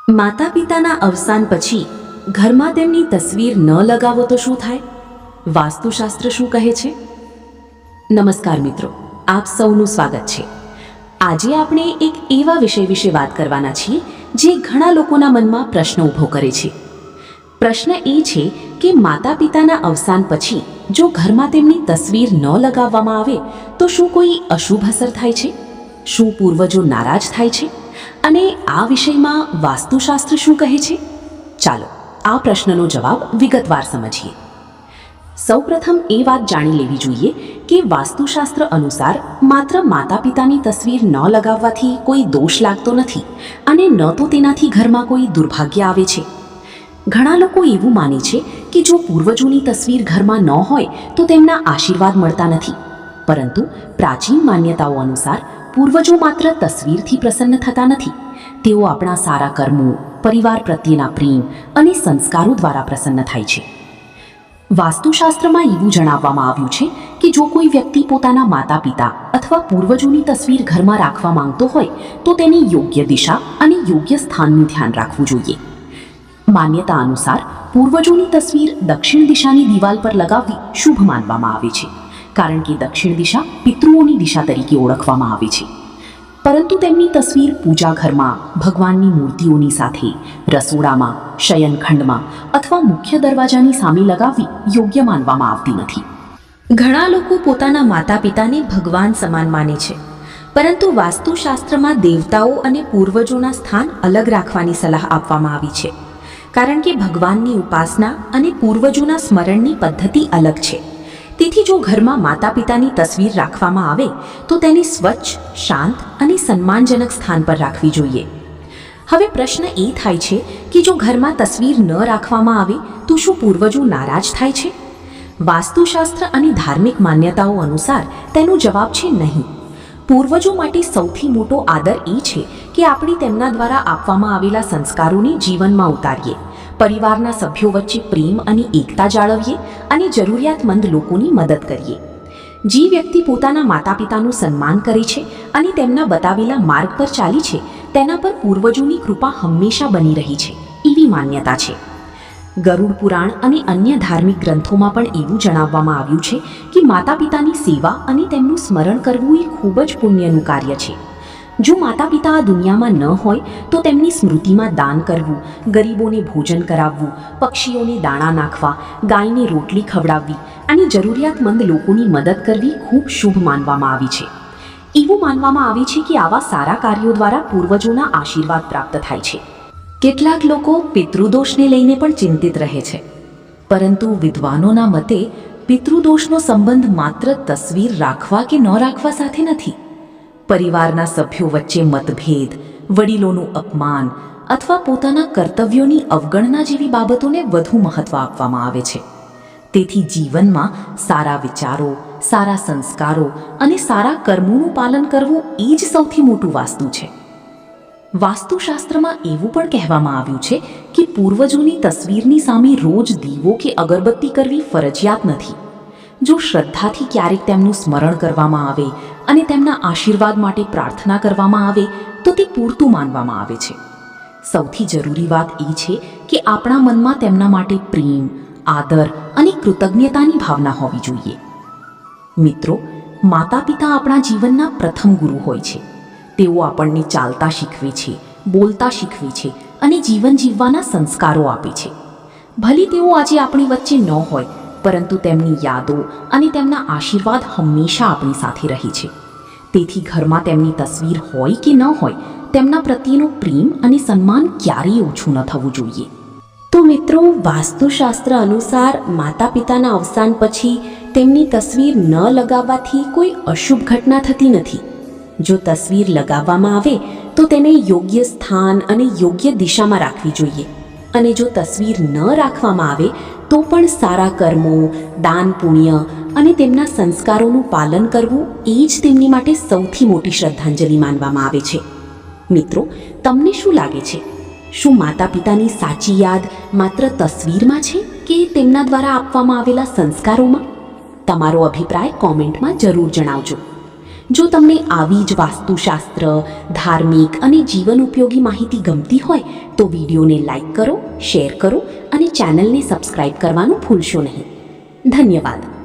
માતા પિતાના અવસાન પછી ઘરમાં તેમની તસવીર ન લગાવો તો શું થાય? વાસ્તુશાસ્ત્ર શું કહે છે? નમસ્કાર મિત્રો, આપ સૌનું સ્વાગત છે. આજે આપણે એક એવા વિષય વિશે વાત કરવાના છીએ જે ઘણા લોકોના મનમાં પ્રશ્ન ઊભો કરે છે. પ્રશ્ન એ છે કે માતા પિતાના અવસાન પછી જો ઘરમાં તેમની તસવીર ન લગાવવામાં આવે તો શું કોઈ અશુભ અસર થાય છે? શું પૂર્વજો નારાજ થાય છે? અને આ વિષયમાં વાસ્તુશાસ્ત્ર શું કહે છે? ચાલો આ પ્રશ્નનો જવાબ વિગતવાર સમજીએ. સૌપ્રથમ એ વાત જાણી લેવી જોઈએ કે વાસ્તુશાસ્ત્ર અનુસાર માત્ર માતા પિતાની તસવીર ન લગાવવાથી કોઈ દોષ લાગતો નથી અને ન તો તેનાથી ઘરમાં કોઈ દુર્ભાગ્ય આવે છે. ઘણા લોકો એવું માને છે કે જો પૂર્વજોની તસવીર ઘરમાં ન હોય તો તેમના આશીર્વાદ મળતા નથી. પરંતુ પ્રાચીન માન્યતાઓ અનુસાર પૂર્વજો માત્ર તસવીરથી પ્રસન્ન થતા નથી, તેઓ આપણા સારા કર્મો, પરિવાર પ્રત્યેના પ્રેમ અને સંસ્કારો દ્વારા પ્રસન્ન થાય છે. વાસ્તુશાસ્ત્રમાં એવું જણાવવામાં આવ્યું છે કે જો કોઈ વ્યક્તિ પોતાના માતા પિતા અથવા પૂર્વજોની તસવીર ઘરમાં રાખવા માંગતો હોય તો તેની યોગ્ય દિશા અને યોગ્ય સ્થાનનું ધ્યાન રાખવું જોઈએ. માન્યતા અનુસાર પૂર્વજોની તસવીર દક્ષિણ દિશાની દિવાલ પર લગાવવી શુભ માનવામાં આવે છે, કારણ કે દક્ષિણ દિશા પિતૃઓની દિશા તરીકે ઓળખવામાં આવે છે. પરંતુ તેમની તસવીર પૂજા ઘરમાં, ભગવાનની મૂર્તિઓની સાથે, રસોડામાં, શયનખંડમાં અથવા મુખ્ય દરવાજાની સામે લગાવવી યોગ્ય માનવામાં આવતી નથી. ઘણા લોકો પોતાના માતા પિતાને ભગવાન સમાન માને છે, પરંતુ વાસ્તુશાસ્ત્રમાં દેવતાઓ અને પૂર્વજોના સ્થાન અલગ રાખવાની સલાહ આપવામાં આવી છે, કારણ કે ભગવાનની ઉપાસના અને પૂર્વજોના સ્મરણની પદ્ધતિ અલગ છે. તેથી જો ઘરમાં માતા પિતાની તસવીર રાખવામાં આવે તો તેને સ્વચ્છ, શાંત અને સન્માનજનક સ્થાન પર રાખવી જોઈએ. હવે પ્રશ્ન એ થાય છે કે જો ઘરમાં તસવીર ન રાખવામાં આવે તો શું પૂર્વજો નારાજ થાય છે? વાસ્તુશાસ્ત્ર અને ધાર્મિક માન્યતાઓ અનુસાર તેનો જવાબ છે નહીં. પૂર્વજો માટે સૌથી મોટો આદર એ છે કે આપણે તેમના દ્વારા આપવામાં આવેલા સંસ્કારોને જીવનમાં ઉતારીએ, પરિવારના સભ્યો વચ્ચે પ્રેમ અને એકતા જાળવીએ અને જરૂરિયાતમંદ લોકોની મદદ કરીએ. જે વ્યક્તિ પોતાના માતા પિતાનું સન્માન કરે છે અને તેમના બતાવેલા માર્ગ પર ચાલી છે તેના પર પૂર્વજોની કૃપા હંમેશા બની રહી છે, એવી માન્યતા છે. ગરુડ પુરાણ અને અન્ય ધાર્મિક ગ્રંથોમાં પણ એવું જણાવવામાં આવ્યું છે કે માતા પિતાની સેવા અને તેમનું સ્મરણ કરવું એ ખૂબ જ પુણ્યનું કાર્ય છે. જો માતા પિતા આ દુનિયામાં ન હોય તો તેમની સ્મૃતિમાં દાન કરવું, ગરીબોને ભોજન કરાવવું, પક્ષીઓને દાણા નાખવા, ગાયને રોટલી ખવડાવવી અને જરૂરિયાતમંદ લોકોની મદદ કરવી ખૂબ શુભ માનવામાં આવી છે. એવું માનવામાં આવે છે કે આવા સારા કાર્યો દ્વારા પૂર્વજોના આશીર્વાદ પ્રાપ્ત થાય છે. કેટલાક લોકો પિતૃદોષને લઈને પણ ચિંતિત રહે છે, પરંતુ વિદ્વાનોના મતે પિતૃદોષનો સંબંધ માત્ર તસવીર રાખવા કે ન રાખવા સાથે નથી. પરિવારના સભ્યો વચ્ચે મતભેદ, વડીલોનું અપમાન અથવા પોતાના કર્તવ્યોની અવગણના જેવી બાબતોને વધુ મહત્વ આપવામાં આવે છે. તેથી જીવનમાં સારા વિચારો, સારા સંસ્કારો અને સારા કર્મોનું પાલન કરવું એ જ સૌથી મોટું વાસ્તુ છે. વાસ્તુશાસ્ત્રમાં એવું પણ કહેવામાં આવ્યું છે કે પૂર્વજોની તસવીરની સામે રોજ દીવો કે અગરબત્તી કરવી ફરજિયાત નથી. જો શ્રદ્ધાથી ક્યારેક તેમનું સ્મરણ કરવામાં આવે અને તેમના આશીર્વાદ માટે પ્રાર્થના કરવામાં આવે તો તે પૂરતું માનવામાં આવે છે. સૌથી જરૂરી વાત એ છે કે આપણા મનમાં તેમના માટે પ્રેમ, આદર અને કૃતજ્ઞતાની ભાવના હોવી જોઈએ. મિત્રો, માતા પિતા આપણા જીવનના પ્રથમ ગુરુ હોય છે. તેઓ આપણને ચાલતા શીખવે છે, બોલતા શીખવે છે અને જીવન જીવવાના સંસ્કારો આપે છે. ભલે તેઓ આજે આપણી વચ્ચે ન હોય, પરંતુ તેમની યાદો અને તેમના આશીર્વાદ હંમેશા આપણી સાથે રહે છે. તેથી ઘરમાં તેમની તસવીર હોય કે ન હોય, તેમના પ્રત્યેનો પ્રેમ અને સન્માન ક્યારેય ઓછું ન થવું જોઈએ. તો મિત્રો, વાસ્તુશાસ્ત્ર અનુસાર માતા પિતાના અવસાન પછી તેમની તસવીર ન લગાવવાથી કોઈ અશુભ ઘટના થતી નથી. જો તસવીર લગાવવામાં આવે તો તેને યોગ્ય સ્થાન અને યોગ્ય દિશામાં રાખવી જોઈએ. અને જો તસવીર ન રાખવામાં આવે તો પણ સારા કર્મો, દાન પુણ્ય અને તેમના સંસ્કારોનું પાલન કરવું એ જ તેમની માટે સૌથી મોટી શ્રદ્ધાંજલિ માનવામાં આવે છે. મિત્રો, તમને શું લાગે છે? શું માતા પિતાની સાચી યાદ માત્ર તસવીરમાં છે કે તેમના દ્વારા આપવામાં આવેલા સંસ્કારોમાં? તમારો અભિપ્રાય કોમેન્ટમાં જરૂર જણાવજો. જો તમને આવી જ વાસ્તુશાસ્ત્ર, ધાર્મિક અને જીવન ઉપયોગી માહિતી ગમતી હોય તો વિડીયોને લાઈક કરો, શેર કરો અને ચેનલને સબસ્ક્રાઇબ કરવાનું ભૂલશો નહીં. ધન્યવાદ.